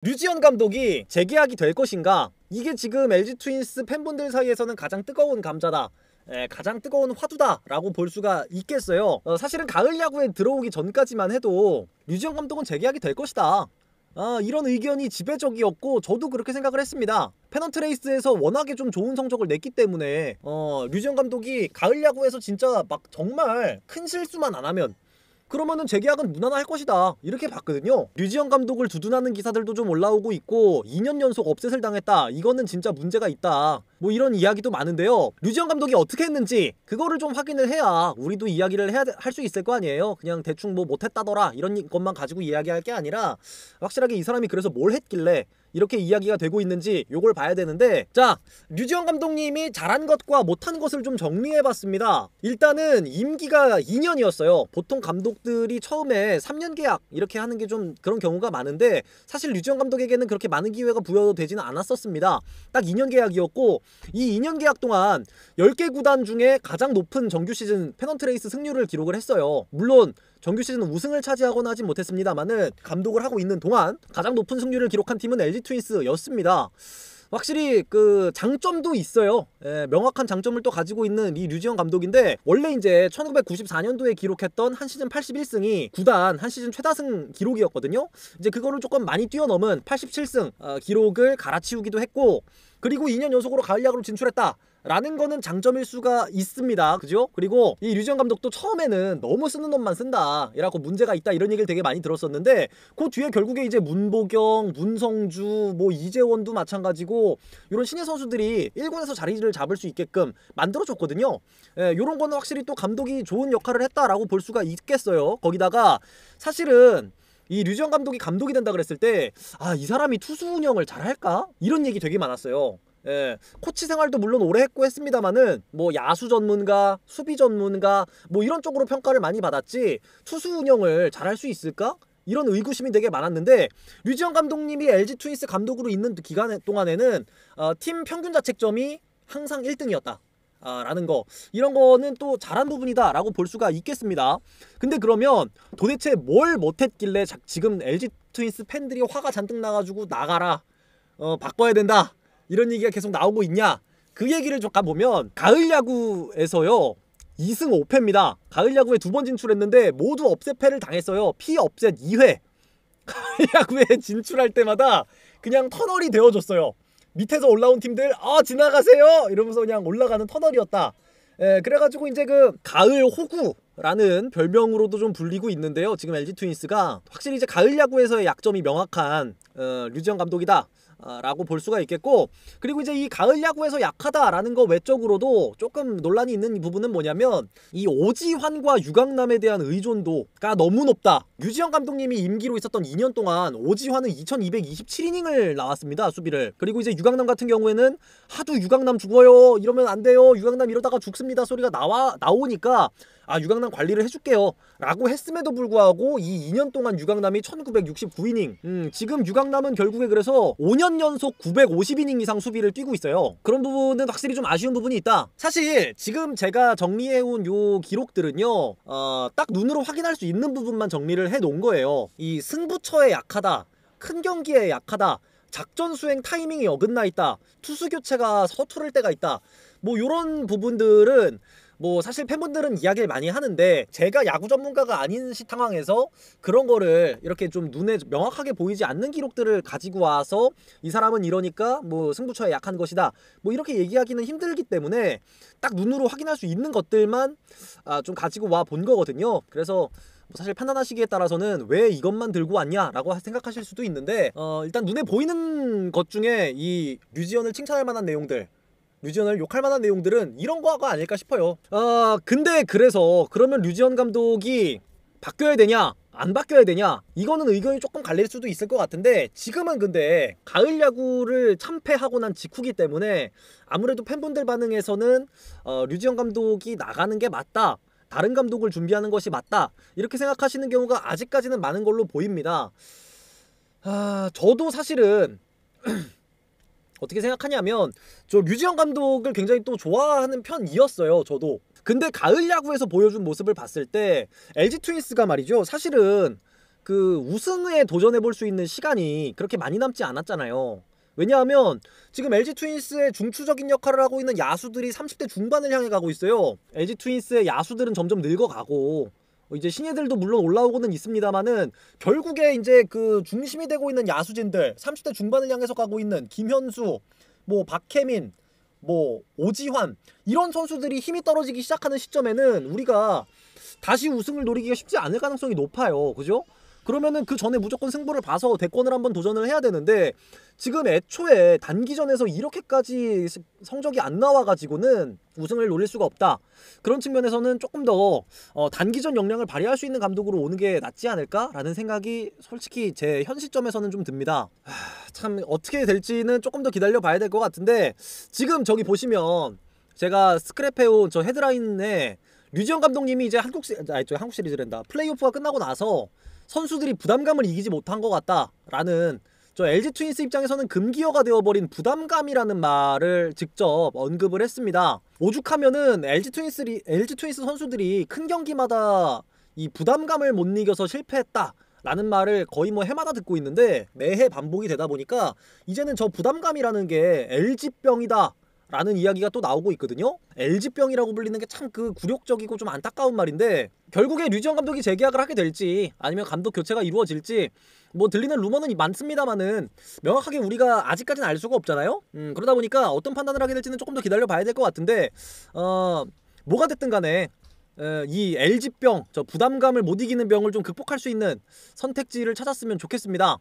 류지현 감독이 재계약이 될 것인가? 이게 지금 LG 트윈스 팬분들 사이에서는 가장 뜨거운 감자다, 가장 뜨거운 화두다 라고 볼 수가 있겠어요. 사실은 가을 야구에 들어오기 전까지만 해도 류지현 감독은 재계약이 될 것이다, 이런 의견이 지배적이었고 저도 그렇게 생각을 했습니다. 페넌트 레이스에서 워낙에 좀 좋은 성적을 냈기 때문에 류지현 감독이 가을 야구에서 진짜 막 정말 큰 실수만 안 하면 그러면은 재계약은 무난할 것이다, 이렇게 봤거든요. 류지현 감독을 두둔하는 기사들도 좀 올라오고 있고 2년 연속 업셋을 당했다, 이거는 진짜 문제가 있다, 뭐 이런 이야기도 많은데요. 류지현 감독이 어떻게 했는지 그거를 좀 확인을 해야 우리도 이야기를 할 수 있을 거 아니에요. 그냥 대충 뭐 못했다더라 이런 것만 가지고 이야기할 게 아니라 확실하게 이 사람이 그래서 뭘 했길래 이렇게 이야기가 되고 있는지 요걸 봐야 되는데, 자, 류지현 감독님이 잘한 것과 못한 것을 좀 정리해봤습니다. 일단은 임기가 2년이었어요. 보통 감독들이 처음에 3년 계약 이렇게 하는 게 좀 그런 경우가 많은데 사실 류지현 감독에게는 그렇게 많은 기회가 부여되지는 않았었습니다. 딱 2년 계약이었고 이 2년 계약 동안 10개 구단 중에 가장 높은 정규 시즌 페넌트 레이스 승률을 기록을 했어요. 물론 정규 시즌 우승을 차지하거나 하진 못했습니다만은 감독을 하고 있는 동안 가장 높은 승률을 기록한 팀은 LG 트윈스였습니다. 확실히 그 장점도 있어요. 명확한 장점을 또 가지고 있는 이 류지현 감독인데, 원래 이제 1994년도에 기록했던 한 시즌 81승이 구단 한 시즌 최다승 기록이었거든요. 이제 그거를 조금 많이 뛰어넘은 87승 기록을 갈아치우기도 했고, 그리고 2년 연속으로 가을 야구로 진출했다 라는 거는 장점일 수가 있습니다. 그죠? 그리고 이 류지현 감독도 처음에는 너무 쓰는 놈만 쓴다 이라고 문제가 있다 이런 얘기를 되게 많이 들었었는데, 그 뒤에 결국에 이제 문보경, 문성주, 뭐 이재원도 마찬가지고 이런 신예 선수들이 1군에서 자리를 잡을 수 있게끔 만들어줬거든요. 요런 거는 확실히 또 감독이 좋은 역할을 했다라고 볼 수가 있겠어요. 거기다가 사실은 이 류지현 감독이 감독이 된다 그랬을 때 이 사람이 투수 운영을 잘할까? 이런 얘기 되게 많았어요. 코치 생활도 물론 오래 했고 했습니다만은 뭐 야수 전문가, 수비 전문가 뭐 이런 쪽으로 평가를 많이 받았지 투수 운영을 잘할 수 있을까? 이런 의구심이 되게 많았는데, 류지현 감독님이 LG 트윈스 감독으로 있는 기간 동안에는 팀 평균 자책점이 항상 1등이었다 라는 거, 이런 거는 또 잘한 부분이다 라고 볼 수가 있겠습니다. 근데 그러면 도대체 뭘 못했길래 지금 LG 트윈스 팬들이 화가 잔뜩 나가지고 나가라, 바꿔야 된다 이런 얘기가 계속 나오고 있냐? 그 얘기를 좀 가보면 가을 야구에서요 2승 5패입니다. 가을 야구에 2번 진출했는데 모두 업셋패를 당했어요. 피업셋 2회. 가을 야구에 진출할 때마다 그냥 터널이 되어줬어요. 밑에서 올라온 팀들 지나가세요 이러면서 그냥 올라가는 터널이었다. 그래가지고 이제 그 가을 호구라는 별명으로도 좀 불리고 있는데요. 지금 LG 트윈스가 확실히 이제 가을 야구에서의 약점이 명확한 류지현 감독이다 라고 볼 수가 있겠고, 그리고 이제 이 가을 야구에서 약하다라는 거 외적으로도 조금 논란이 있는 부분은 뭐냐면 이 오지환과 유강남에 대한 의존도가 너무 높다. 류지현 감독님이 임기로 있었던 2년 동안 오지환은 2227이닝을 나왔습니다, 수비를. 그리고 이제 유강남 같은 경우에는 하도 유강남 죽어요 이러면 안 돼요, 유강남 이러다가 죽습니다 소리가 나오니까 유강남 관리를 해줄게요 라고 했음에도 불구하고 이 2년 동안 유강남이 1969이닝, 지금 유강남은 결국에 그래서 5년 연속 950이닝 이상 수비를 뛰고 있어요. 그런 부분은 확실히 좀 아쉬운 부분이 있다. 사실 지금 제가 정리해온 요 기록들은요 딱 눈으로 확인할 수 있는 부분만 정리를 해놓은 거예요. 이 승부처에 약하다, 큰 경기에 약하다, 작전 수행 타이밍이 어긋나 있다, 투수 교체가 서투를 때가 있다, 뭐 요런 부분들은 뭐 사실 팬분들은 이야기를 많이 하는데 제가 야구 전문가가 아닌 상황에서 그런 거를 이렇게 좀 눈에 명확하게 보이지 않는 기록들을 가지고 와서 이 사람은 이러니까 뭐 승부처에 약한 것이다 뭐 이렇게 얘기하기는 힘들기 때문에 딱 눈으로 확인할 수 있는 것들만 좀 가지고 와 본 거거든요. 그래서 사실 판단하시기에 따라서는 왜 이것만 들고 왔냐 라고 생각하실 수도 있는데, 일단 눈에 보이는 것 중에 이 류지현을 칭찬할 만한 내용들, 류지현을 욕할 만한 내용들은 이런 거가 아닐까 싶어요. 근데 그래서 그러면 류지현 감독이 바뀌어야 되냐 안 바뀌어야 되냐, 이거는 의견이 조금 갈릴 수도 있을 것 같은데, 지금은 근데 가을 야구를 참패하고 난 직후기 때문에 아무래도 팬분들 반응에서는 류지현 감독이 나가는 게 맞다, 다른 감독을 준비하는 것이 맞다 이렇게 생각하시는 경우가 아직까지는 많은 걸로 보입니다. 저도 사실은 어떻게 생각하냐면 저 류지현 감독을 굉장히 또 좋아하는 편이었어요, 저도. 근데 가을 야구에서 보여준 모습을 봤을 때 LG 트윈스가 말이죠, 사실은 그 우승에 도전해 볼 수 있는 시간이 그렇게 많이 남지 않았잖아요. 왜냐하면 지금 LG 트윈스의 중추적인 역할을 하고 있는 야수들이 30대 중반을 향해 가고 있어요. LG 트윈스의 야수들은 점점 늙어가고 이제 신예들도 물론 올라오고는 있습니다만은 결국에 이제 그 중심이 되고 있는 야수진들 30대 중반을 향해서 가고 있는 김현수, 뭐 박혜민, 뭐 오지환 이런 선수들이 힘이 떨어지기 시작하는 시점에는 우리가 다시 우승을 노리기가 쉽지 않을 가능성이 높아요. 그죠? 그러면은 그 전에 무조건 승부를 봐서 대권을 한번 도전을 해야 되는데 지금 애초에 단기전에서 이렇게까지 성적이 안 나와가지고는 우승을 노릴 수가 없다. 그런 측면에서는 조금 더 단기전 역량을 발휘할 수 있는 감독으로 오는 게 낫지 않을까라는 생각이 솔직히 제 현 시점에서는 좀 듭니다. 참 어떻게 될지는 조금 더 기다려 봐야 될 것 같은데 지금 저기 보시면 제가 스크랩해온 저 헤드라인에 류지영 감독님이 이제 한국 시리즈랜다. 플레이오프가 끝나고 나서 선수들이 부담감을 이기지 못한 것 같다라는 저 LG 트윈스 입장에서는 금기어가 되어버린 부담감이라는 말을 직접 언급을 했습니다. 오죽하면은 LG 트윈스 선수들이 큰 경기마다 이 부담감을 못 이겨서 실패했다 라는 말을 거의 뭐 해마다 듣고 있는데 매해 반복이 되다 보니까 이제는 저 부담감이라는 게 LG병이다 라는 이야기가 또 나오고 있거든요. LG병이라고 불리는 게 참 그 굴욕적이고 좀 안타까운 말인데 결국에 류지영 감독이 재계약을 하게 될지 아니면 감독 교체가 이루어질지 뭐 들리는 루머는 많습니다만은 명확하게 우리가 아직까지는 알 수가 없잖아요. 그러다 보니까 어떤 판단을 하게 될지는 조금 더 기다려 봐야 될 것 같은데 뭐가 됐든 간에 이 LG병, 저 부담감을 못 이기는 병을 좀 극복할 수 있는 선택지를 찾았으면 좋겠습니다.